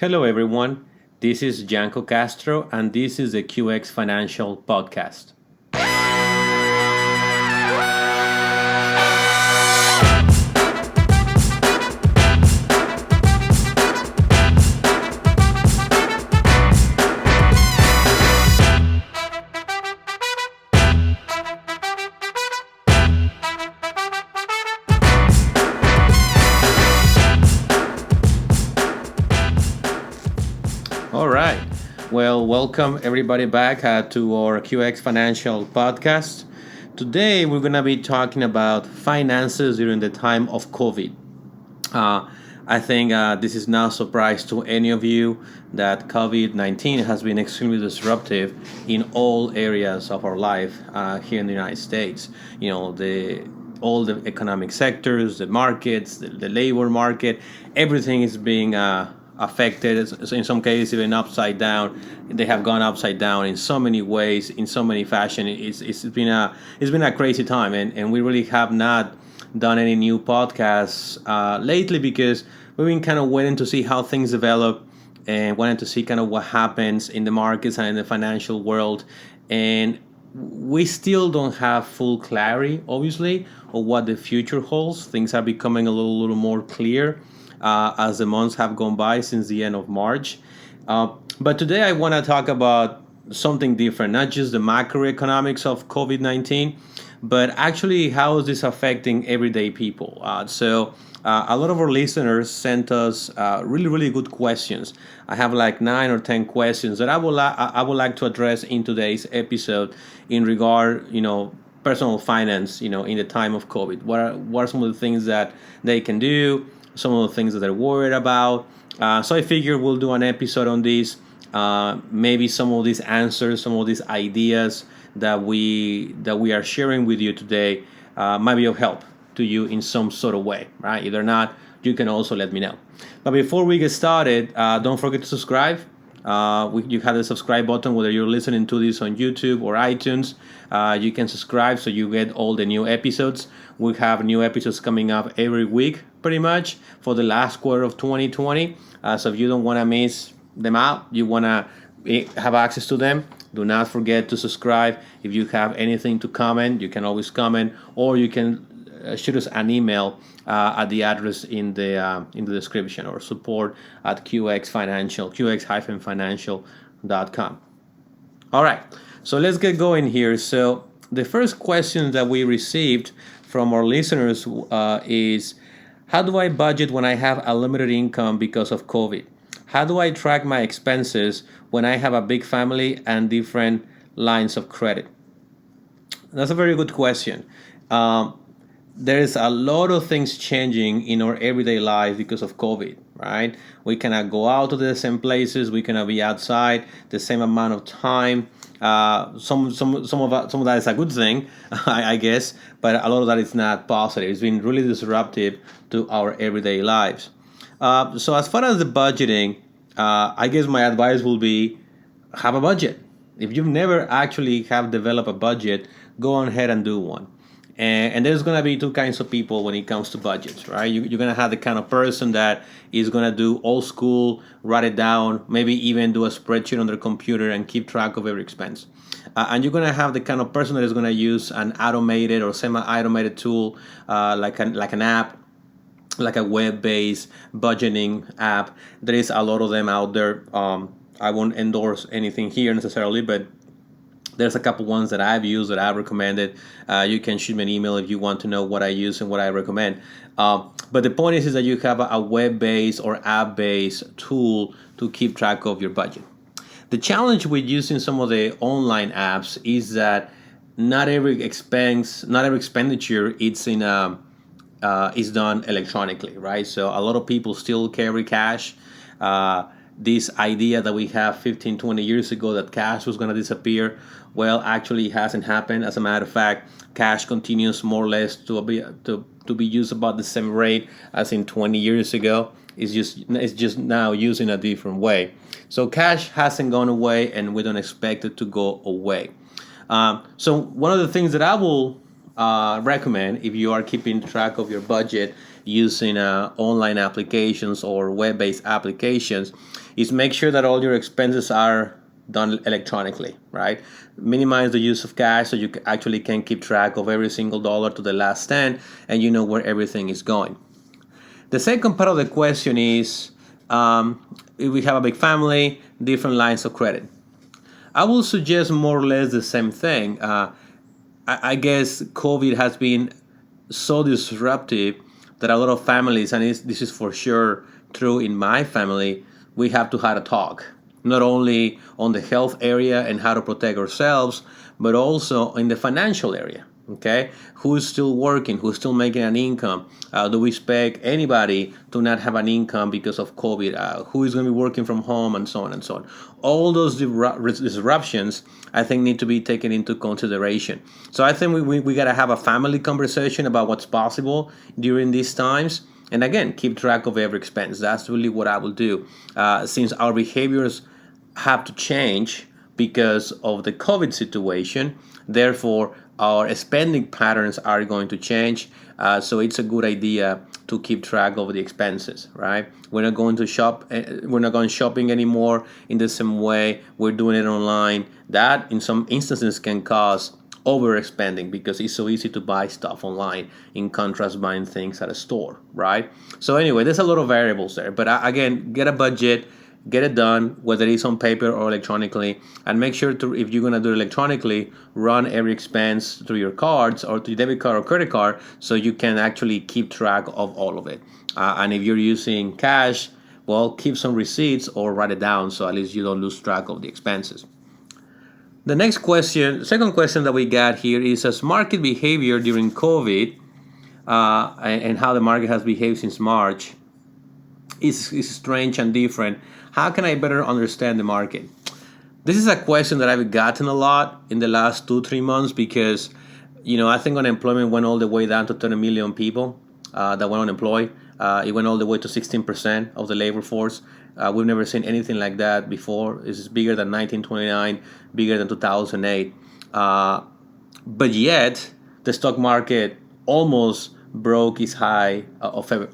Hello, everyone. This is Janko Castro, and this is the QX Financial Podcast. All right. Well, welcome everybody back to our QX Financial Podcast. Today, we're going to be talking about finances during the time of COVID. Uh, I think this is no surprise to any of you that COVID-19 has been extremely disruptive in all areas of our life here in the United States. You know, all the economic sectors, the markets, the labor market, everything is being affected. So in some cases, even upside down. They have gone upside down in so many ways, in so many fashion. It's been a crazy time, and we really have not done any new podcasts lately because we've been kind of waiting to see how things develop and wanting to see kind of what happens in the markets and in the financial world. And we still don't have full clarity, obviously, of what the future holds. Things are becoming a little more clear as the months have gone by since the end of March. But today I want to talk about something different, not just the macroeconomics of COVID-19, but actually how is this affecting everyday people. A lot of our listeners sent us really good questions. I have like 9 or 10 questions that I would like to address in today's episode in regard, personal finance, in the time of COVID. What are some of the things that they can do? Some of the things that they're worried about. So I figure we'll do an episode on this. Maybe some of these answers, some of these ideas that we are sharing with you today might be of help to you in some sort of way, right? If they're not, you can also let me know. But before we get started, don't forget to subscribe. You have the subscribe button whether you're listening to this on YouTube or iTunes. You can subscribe so you get all the new episodes. We have new episodes coming up every week, pretty much, for the last quarter of 2020. So if you don't want to miss them out, you want to have access to them, do not forget to subscribe. If you have anything to comment, you can always comment, or you can shoot us an email at the address in the description, or support at qx-financial.com. All right, so let's get going here. So the first question that we received from our listeners is, how do I budget when I have a limited income because of COVID? How do I track my expenses when I have a big family and different lines of credit? That's a very good question. There's a lot of things changing in our everyday life because of COVID, right? We cannot go out to the same places. We cannot be outside the same amount of time. Some of that is a good thing, I guess, but a lot of that is not positive. It's been really disruptive to our everyday lives. So as far as the budgeting, I guess my advice will be have a budget. If you've never actually have developed a budget, go on ahead and do one. And there's going to be two kinds of people when it comes to budgets, right? You're going to have the kind of person that is going to do old school, write it down, maybe even do a spreadsheet on their computer and keep track of every expense. And you're going to have the kind of person that is going to use an automated or semi-automated tool like an app, like a web-based budgeting app. There is a lot of them out there. I won't endorse anything here necessarily, but there's a couple ones that I've used that I've recommended. You can shoot me an email if you want to know what I use and what I recommend. But the point is that you have a web-based or app-based tool to keep track of your budget. The challenge with using some of the online apps is that not every expenditure is done electronically, right? So a lot of people still carry cash. This idea that we have 15, 20 years ago that cash was going to disappear, well, actually it hasn't happened. As a matter of fact, cash continues more or less to be used about the same rate as in 20 years ago. It's just now used in a different way. So cash hasn't gone away, and we don't expect it to go away. So one of the things that I will recommend if you are keeping track of your budget using online applications or web-based applications is make sure that all your expenses are done electronically, right? Minimize the use of cash so you actually can keep track of every single dollar to the last cent and you know where everything is going. The second part of the question is if we have a big family, different lines of credit. I will suggest more or less the same thing. I guess COVID has been so disruptive that a lot of families, and this is for sure true in my family, we have to have a talk, not only on the health area and how to protect ourselves, but also in the financial area. Okay, who's still working? Who's still making an income? Do we expect anybody to not have an income because of COVID? Who is going to be working from home, and so on and so on? All those disruptions, I think, need to be taken into consideration. So I think we got to have a family conversation about what's possible during these times. And again, keep track of every expense. That's really what I will do. Since our behaviors have to change because of the COVID situation, therefore, our spending patterns are going to change. So it's a good idea to keep track of the expenses, right? We're not going to shop. We're not going shopping anymore in the same way. We're doing it online. That, in some instances, can cause overspending because it's so easy to buy stuff online in contrast buying things at a store, right? So anyway, there's a lot of variables there. But again, get a budget. Get it done, whether it's on paper or electronically, and make sure to, if you're going to do it electronically, run every expense through your cards or through debit card or credit card so you can actually keep track of all of it. And if you're using cash, well, keep some receipts or write it down so at least you don't lose track of the expenses. The next question, second question that we got here is, as market behavior during COVID and how the market has behaved since March is strange and different. How can I better understand the market? This is a question that I've gotten a lot in the last 2-3 months because, I think unemployment went all the way down to 30 million people that went unemployed. It went all the way to 16% of the labor force. We've never seen anything like that before. It's bigger than 1929, bigger than 2008. But yet, the stock market almost broke its high of February,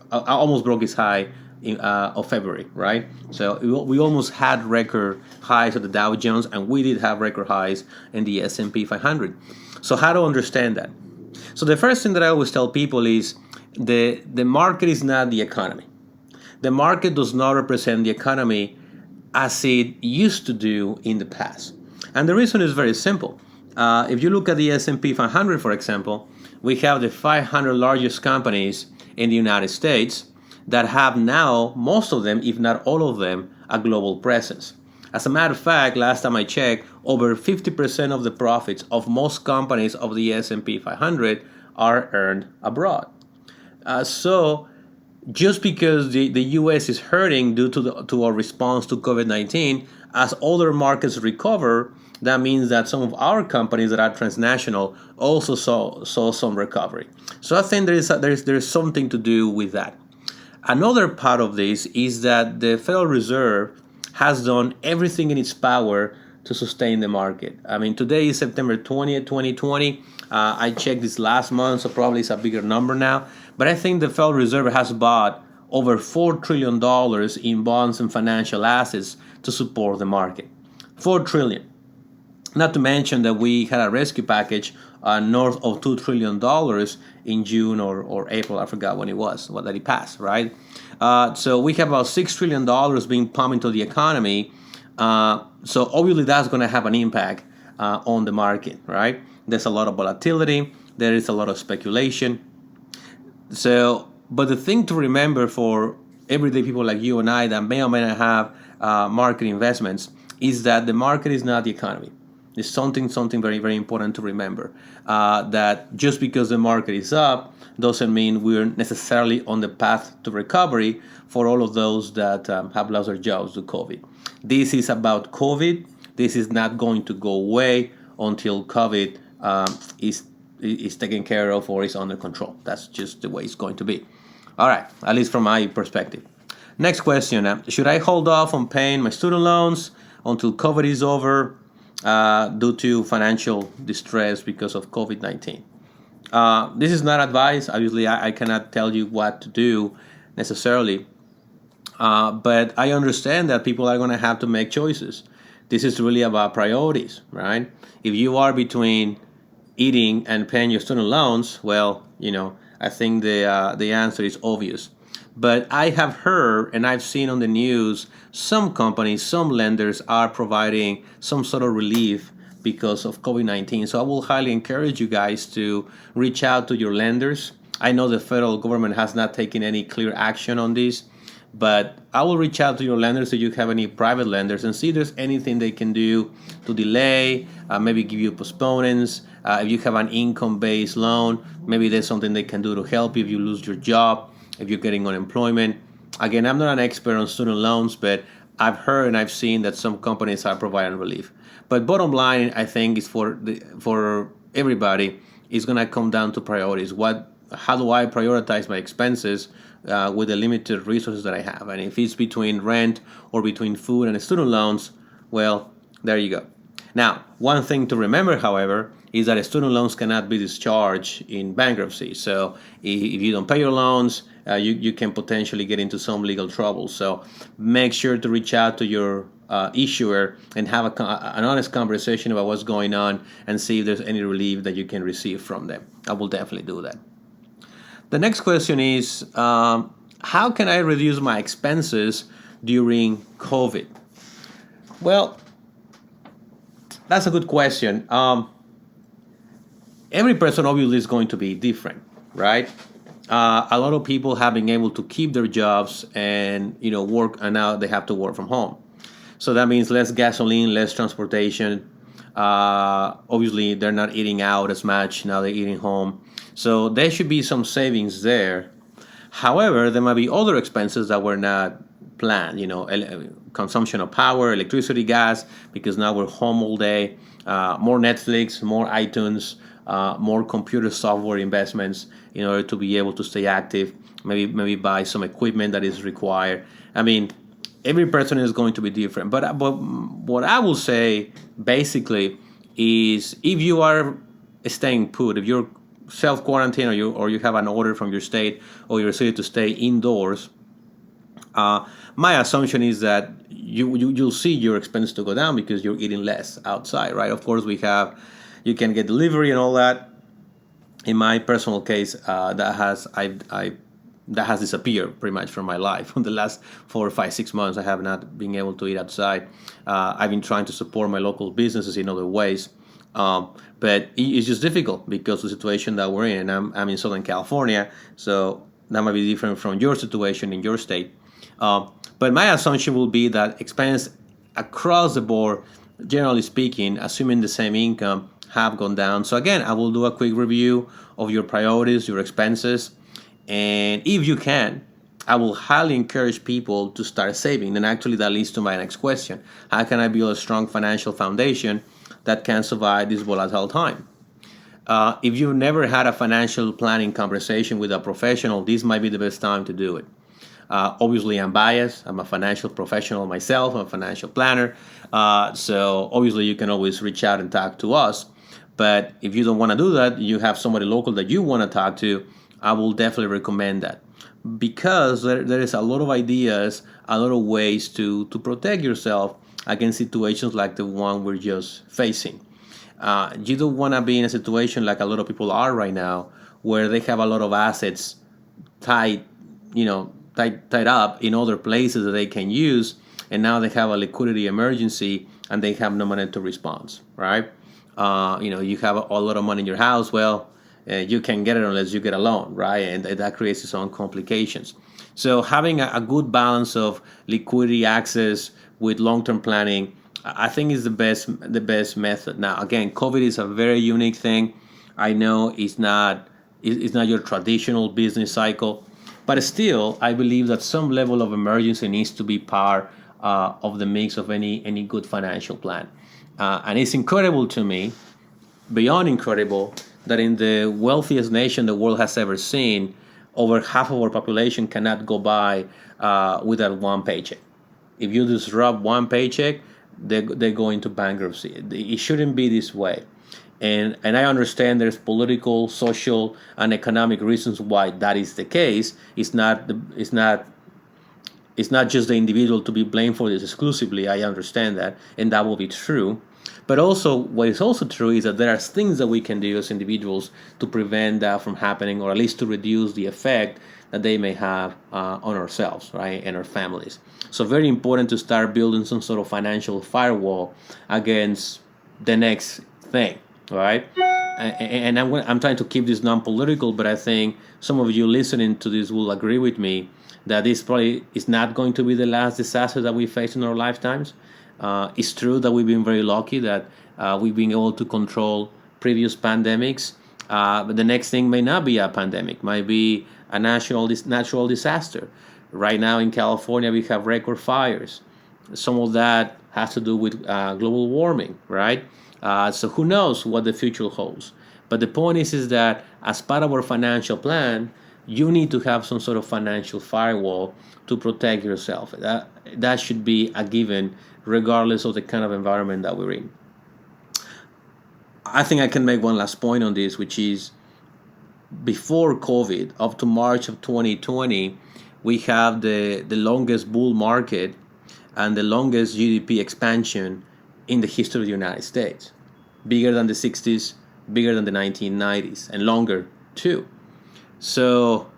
right? So we almost had record highs of the Dow Jones, and we did have record highs in the S&P 500. So how to understand that? So the first thing that I always tell people is the market is not the economy. The market does not represent the economy as it used to do in the past. And the reason is very simple. If you look at the S&P 500, for example, we have the 500 largest companies in the United States that have now, most of them, if not all of them, a global presence. As a matter of fact, last time I checked, over 50% of the profits of most companies of the S&P 500 are earned abroad. So just because the U.S. is hurting due to our response to COVID-19, as other markets recover, that means that some of our companies that are transnational also saw some recovery. So I think there's something to do with that. Another part of this is that the Federal Reserve has done everything in its power to sustain the market. I mean, today is September 20th, 2020. I checked this last month, so probably it's a bigger number now. But I think the Federal Reserve has bought over $4 trillion in bonds and financial assets to support the market. $4 trillion. Not to mention that we had a rescue package north of $2 trillion in June or April. I forgot when it was, that it passed, right? So we have about $6 trillion being pumped into the economy. So obviously that's going to have an impact on the market, right? There's a lot of volatility. There is a lot of speculation. So, but the thing to remember for everyday people like you and I that may or may not have market investments is that the market is not the economy. It's something very, very important to remember. That just because the market is up doesn't mean we're necessarily on the path to recovery for all of those that have lost their jobs to COVID. This is about COVID. This is not going to go away until COVID is taken care of or is under control. That's just the way it's going to be. All right, at least from my perspective. Next question. Should I hold off on paying my student loans until COVID is over due to financial distress because of COVID-19? This is not advice. Obviously, I cannot tell you what to do necessarily, but I understand that people are going to have to make choices. This is really about priorities, right? If you are between eating and paying your student loans, well, I think the answer is obvious. But I have heard and I've seen on the news some companies, some lenders are providing some sort of relief because of COVID-19. So I will highly encourage you guys to reach out to your lenders. I know the federal government has not taken any clear action on this, but I will reach out to your lenders if you have any private lenders and see if there's anything they can do to delay, maybe give you postponements. If you have an income-based loan, maybe there's something they can do to help you if you lose your job, if you're getting unemployment. Again, I'm not an expert on student loans, but I've heard and I've seen that some companies are providing relief. But bottom line, I think is for everybody, is going to come down to priorities. How do I prioritize my expenses with the limited resources that I have? And if it's between rent or between food and student loans, well, there you go. Now, one thing to remember, however, is that student loans cannot be discharged in bankruptcy. So if you don't pay your loans, you can potentially get into some legal trouble. So make sure to reach out to your issuer and have an honest conversation about what's going on and see if there's any relief that you can receive from them. I will definitely do that. The next question is, how can I reduce my expenses during COVID? Well, that's a good question. Every person obviously is going to be different, right? A lot of people have been able to keep their jobs and work, and now they have to work from home. So that means less gasoline, less transportation. Obviously, they're not eating out as much now; they're eating home. So there should be some savings there. However, there might be other expenses that were not planned. Consumption of power, electricity, gas, because now we're home all day. More Netflix, more iTunes, more computer software investments in order to be able to stay active. Maybe buy some equipment that is required. I mean, every person is going to be different. But what I will say basically is, if you are staying put, if you're self quarantine, or you have an order from your state or your city to stay indoors, my assumption is that you'll see your expense to go down because you're eating less outside, right? Of course, you can get delivery and all that. In my personal case, that has disappeared pretty much from my life. In the last 4 or 5, 6 months, I have not been able to eat outside. I've been trying to support my local businesses in other ways. But it's just difficult because of the situation that we're in. And I'm in Southern California, so that might be different from your situation in your state. But my assumption will be that expense across the board, generally speaking, assuming the same income, have gone down. So again, I will do a quick review of your priorities, your expenses, and if you can, I will highly encourage people to start saving. And actually, that leads to my next question: how can I build a strong financial foundation that can survive this volatile time? If you've never had a financial planning conversation with a professional, this might be the best time to do it. Obviously, I'm biased. I'm a financial professional myself. I'm a financial planner. So obviously, you can always reach out and talk to us. But if you don't want to do that, you have somebody local that you want to talk to, I will definitely recommend that. Because there is a lot of ideas, a lot of ways to protect yourself against situations like the one we're just facing. You don't want to be in a situation like a lot of people are right now, where they have a lot of assets tied up in other places that they can use, and now they have a liquidity emergency and they have no money to respond, right? You have a lot of money in your house. Well, you can't get it unless you get a loan, right? And that creates its own complications. So having a good balance of liquidity access with long-term planning, I think, is the best method. Now, again, COVID is a very unique thing. I know it's not your traditional business cycle, but still, I believe that some level of emergency needs to be part of the mix of any good financial plan. And it's incredible to me, beyond incredible, that in the wealthiest nation the world has ever seen, over half of our population cannot go by without one paycheck. If you disrupt one paycheck, they go into bankruptcy. It shouldn't be this way. And I understand there's political, social, and economic reasons why that is the case. It's not just the individual to be blamed for this exclusively. I understand that, and that will be true. But also, what is also true is that there are things that we can do as individuals to prevent that from happening, or at least to reduce the effect that they may have on ourselves, right, and our families. So, very important to start building some sort of financial firewall against the next thing, right? And I'm trying to keep this non-political, but I think some of you listening to this will agree with me that this probably is not going to be the last disaster that we face in our lifetimes. It's true that we've been very lucky that we've been able to control previous pandemics, but the next thing may not be a pandemic, might be a natural disaster. Right now in California, we have record fires. Some of that has to do with global warming, right? So who knows what the future holds? But the point is that as part of our financial plan, you need to have some sort of financial firewall to protect yourself. That should be a given, regardless of the kind of environment that we're in. I think I can make one last point on this, which is before COVID, up to March of 2020, we have the longest bull market and the longest GDP expansion in the history of the United States. Bigger than the 60s, bigger than the 1990s, and longer too. So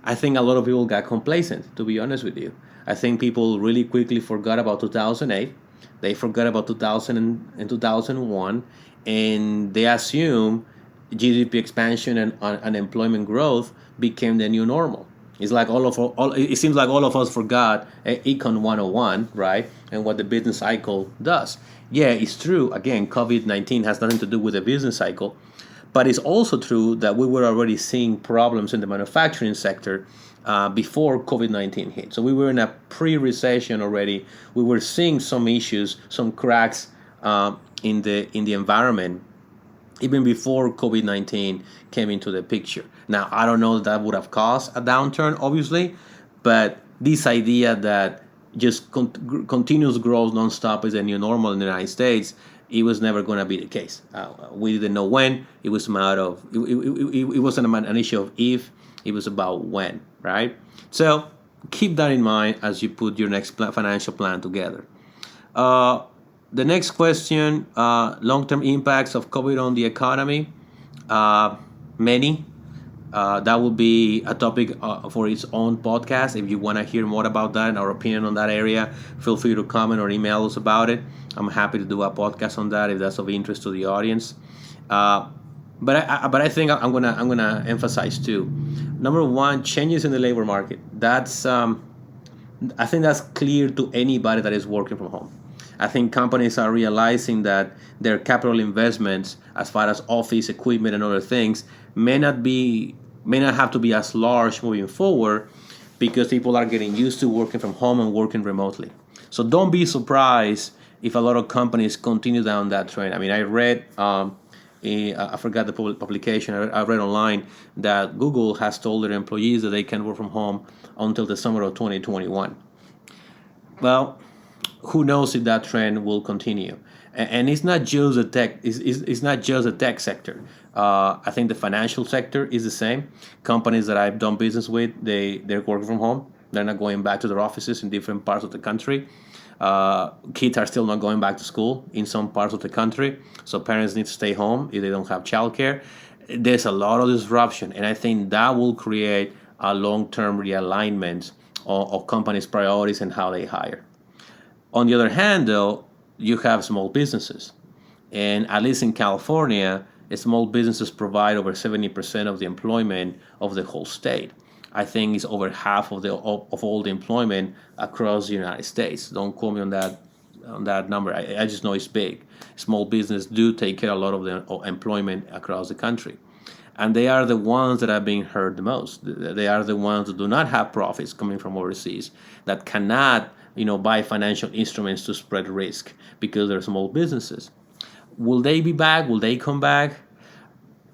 I think a lot of people got complacent, to be honest with you. I think people really quickly forgot about 2008. They forgot about 2000 and 2001, and they assume GDP expansion and unemployment growth became the new normal. It's like it seems like all of us forgot Econ 101, right? And what the business cycle does. Yeah, it's true. Again, COVID-19 has nothing to do with the business cycle. But it's also true that we were already seeing problems in the manufacturing sector before COVID-19 hit. So we were in a pre-recession already. We were seeing some issues, some cracks in the environment, even before COVID-19 came into the picture. Now, I don't know if that would have caused a downturn, obviously, but this idea that just continuous growth nonstop is a new normal in the United States, it was never going to be the case. We didn't know when. It was a matter of it wasn't an issue of if. It was about when, right? So keep that in mind as you put your next financial plan together. The next question: long-term impacts of COVID on the economy. Many. That will be a topic for its own podcast. If you want to hear more about that and our opinion on that area, feel free to comment or email us about it. I'm happy to do a podcast on that if that's of interest to the audience. But I think I'm gonna emphasize too. Number one, changes in the labor market. I think that's clear to anybody that is working from home. I think companies are realizing that their capital investments, as far as office equipment and other things, may not have to be as large moving forward because people are getting used to working from home and working remotely. So don't be surprised if a lot of companies continue down that trend. I mean, I read, I forgot the publication, I read online that Google has told their employees that they can work from home until the summer of 2021. Well, who knows if that trend will continue? And it's not just the tech. It's not just the tech sector. I think the financial sector is the same. Companies that I've done business with, they're working from home. They're not going back to their offices in different parts of the country. Kids are still not going back to school in some parts of the country, so parents need to stay home if they don't have childcare. There's a lot of disruption, and I think that will create a long-term realignment of companies' priorities and how they hire. On the other hand, though, you have small businesses. And at least in California, small businesses provide over 70% of the employment of the whole state. I think it's over half of all the employment across the United States. Don't quote me on that number. I just know it's big. Small business do take care of a lot of the employment across the country. And they are the ones that are being hurt the most. They are the ones that do not have profits coming from overseas, that cannot buy financial instruments to spread risk because they're small businesses. Will they be back? Will they come back?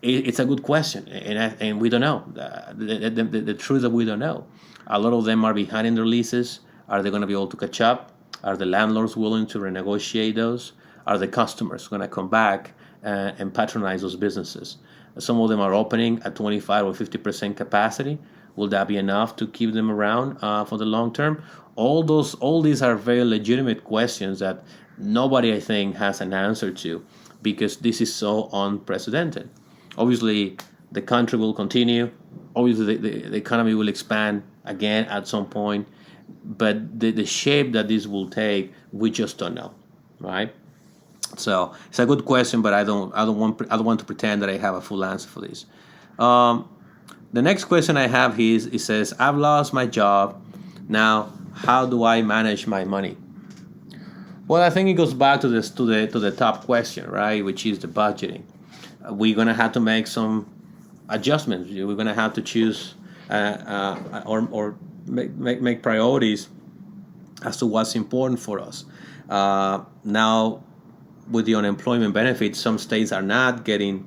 It's a good question, and we don't know. The truth that we don't know. A lot of them are behind in their leases. Are they going to be able to catch up? Are the landlords willing to renegotiate those? Are the customers going to come back? and patronize those businesses. Some of them are opening at 25 or 50% capacity. Will that be enough to keep them around for the long term? All these are very legitimate questions that nobody, I think, has an answer to, because this is so unprecedented. Obviously, the country will continue. Obviously, the economy will expand again at some point, but the shape that this will take, we just don't know, right? So it's a good question, but I don't want to pretend that I have a full answer for this. Um, the next question I have is, it says, I've lost my job. Now, how do I manage my money? Well, I think it goes back to this to the top question, right? Which is the budgeting. We're gonna have to make some adjustments. We're gonna have to choose or make priorities as to what's important for us. Now, with the unemployment benefits, some states are not getting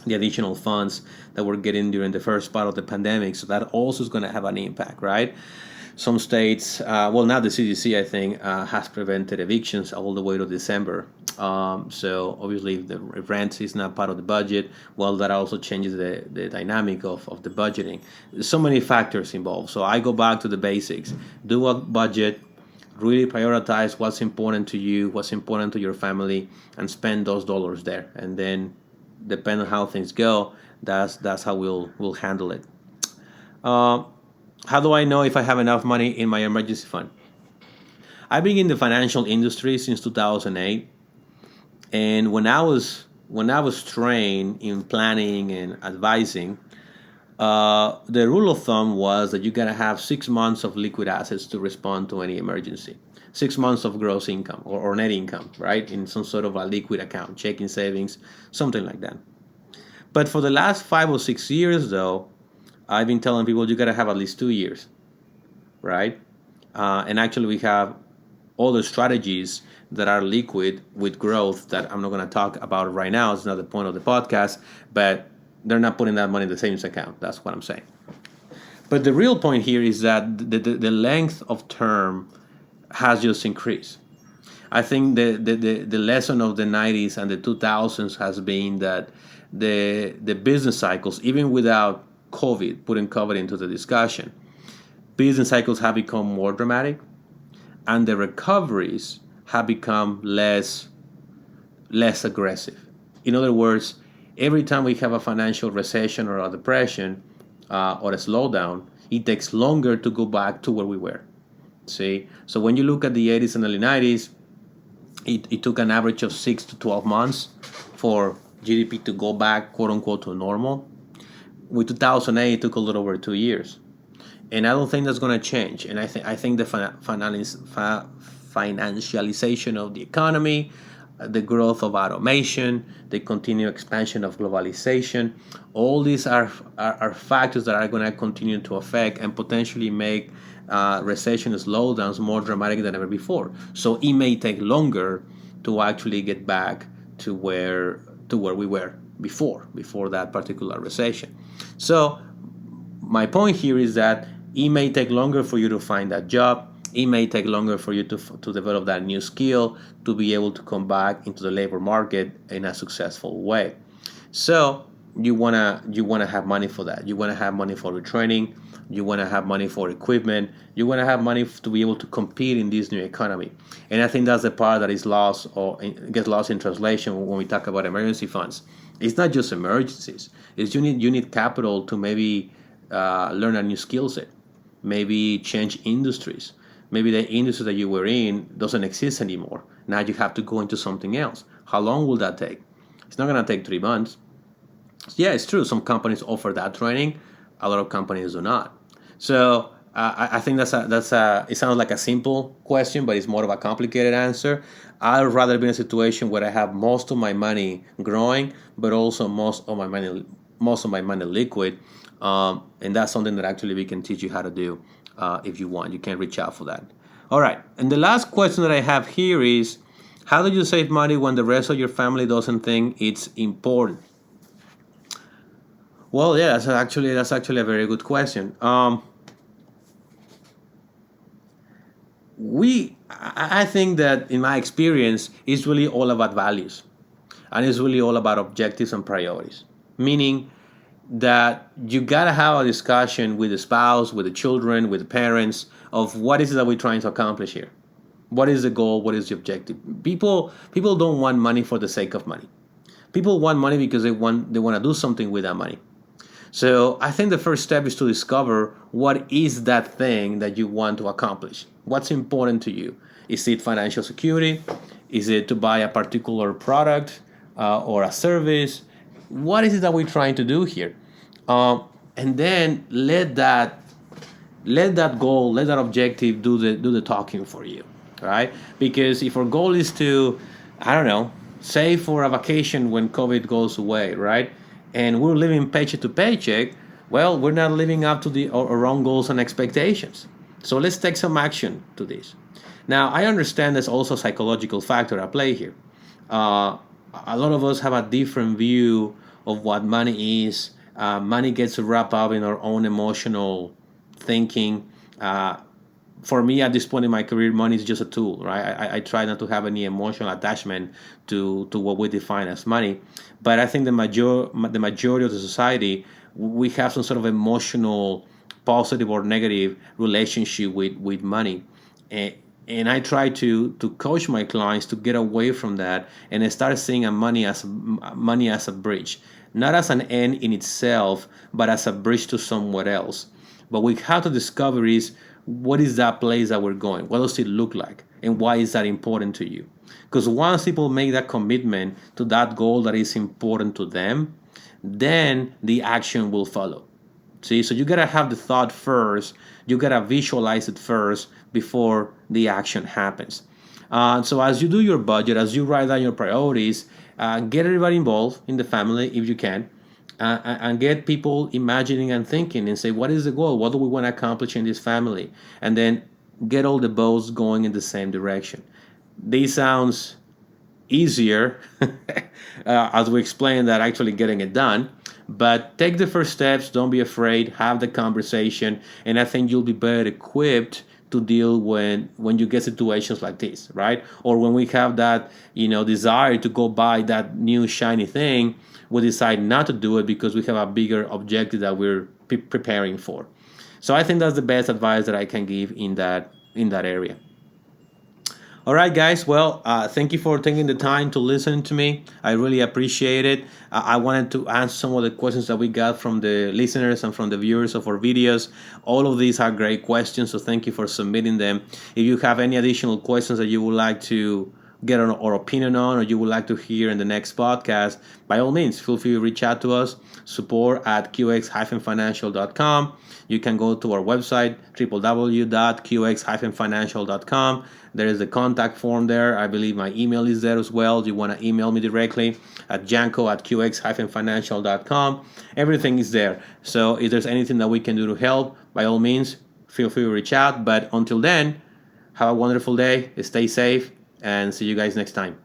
the additional funds that we're getting during the first part of the pandemic. So that also is going to have an impact, right? Some states, well, now the CDC, I think, has prevented evictions all the way to December. So obviously, if rent is not part of the budget, well, that also changes the dynamic of the budgeting. There's so many factors involved. So I go back to the basics. Do a budget, really prioritize what's important to you, what's important to your family, and spend those dollars there. And then, depending on how things go, that's how we'll handle it. Uh, how do I know if I have enough money in my emergency fund? I've been in the financial industry since 2008, and when I was trained in planning and advising, the rule of thumb was that you gotta have 6 months of liquid assets to respond to any emergency. 6 months of gross income or net income, right? In some sort of a liquid account, checking, savings, something like that. But for the last 5 or 6 years, though, I've been telling people you gotta have at least 2 years, right? And actually, we have other strategies that are liquid with growth that I'm not going to talk about right now. It's not the point of the podcast, but they're not putting that money in the savings account. That's what I'm saying. But the real point here is that the length of term has just increased. I think the lesson of the 90s and the 2000s has been that the business cycles, even without COVID, putting COVID into the discussion, business cycles have become more dramatic, and the recoveries have become less aggressive. In other words, every time we have a financial recession or a depression or a slowdown, it takes longer to go back to where we were. See, so when you look at the 80s and early 90s, it took an average of 6 to 12 months for GDP to go back, quote unquote, to normal. With 2008, it took a little over 2 years. And I don't think that's going to change. And I think the financialization of the economy, the growth of automation, the continued expansion of globalization, all these are factors that are going to continue to affect and potentially make recession slowdowns more dramatic than ever before. So it may take longer to actually get back to where we were before that particular recession. So my point here is that it may take longer for you to find that job. It may take longer for you to develop that new skill to be able to come back into the labor market in a successful way. So you wanna have money for that. You wanna have money for retraining. You wanna have money for equipment. You wanna have money to be able to compete in this new economy. And I think that's the part that is lost or gets lost in translation when we talk about emergency funds. It's not just emergencies. It's you need capital to maybe learn a new skill set, maybe change industries. Maybe the industry that you were in doesn't exist anymore. Now you have to go into something else. How long will that take? It's not going to take 3 months. Yeah, it's true. Some companies offer that training. A lot of companies do not. So I think it sounds like a simple question, but it's more of a complicated answer. I'd rather be in a situation where I have most of my money growing, but also most of my money liquid. And that's something that actually we can teach you how to do if you want. You can reach out for that. All right. And the last question that I have here is, how do you save money when the rest of your family doesn't think it's important? Well, yeah, that's actually a very good question. I think that in my experience, it's really all about values. and it's really all about objectives and priorities. Meaning that you gotta have a discussion with the spouse, with the children, with the parents of what is it that we're trying to accomplish here. What is the goal? What is the objective? People don't want money for the sake of money. People want money because they want to do something with that money. So I think the first step is to discover what is that thing that you want to accomplish. What's important to you? Is it financial security? Is it to buy a particular product or a service? What is it that we're trying to do here? And then let that goal, let that objective do the talking for you, right? Because if our goal is to, I don't know, save for a vacation when COVID goes away, right? And we're living paycheck to paycheck, well, we're not living up to our own goals and expectations. So let's take some action to this. Now, I understand there's also a psychological factor at play here. A lot of us have a different view of what money is. Money gets wrapped up in our own emotional thinking. For me, at this point in my career, money is just a tool, right? I try not to have any emotional attachment to what we define as money. But I think the majority of the society, we have some sort of emotional, positive or negative relationship with money. And I try to coach my clients to get away from that and start seeing money as a bridge, not as an end in itself, but as a bridge to somewhere else. But we have to discover is what is that place that we're going? What does it look like? And why is that important to you? Because once people make that commitment to that goal that is important to them, then the action will follow. See, so you gotta have the thought first. You gotta visualize it first before the action happens. So as you do your budget, as you write down your priorities, get everybody involved in the family if you can, and get people imagining and thinking and say, what is the goal? What do we want to accomplish in this family? And then get all the boats going in the same direction. This sounds easier as we explain that actually getting it done. But take the first steps. Don't be afraid. Have the conversation, and I think you'll be better equipped to deal when you get situations like this, right? Or when we have that desire to go buy that new shiny thing, we decide not to do it because we have a bigger objective that we're preparing for. So I think that's the best advice that I can give in that area. All right, guys. Well, thank you for taking the time to listen to me. I really appreciate it. I wanted to answer some of the questions that we got from the listeners and from the viewers of our videos. All of these are great questions, so thank you for submitting them. If you have any additional questions that you would like to get our opinion on, or you would like to hear in the next podcast, by all means, feel free to reach out to us, support@qx-financial.com. You can go to our website, www.qx-financial.com. There is a contact form there. I believe my email is there as well. If you want to email me directly at janko@qx-financial.com. Everything is there. So if there's anything that we can do to help, by all means, feel free to reach out. But until then, have a wonderful day. Stay safe. And see you guys next time.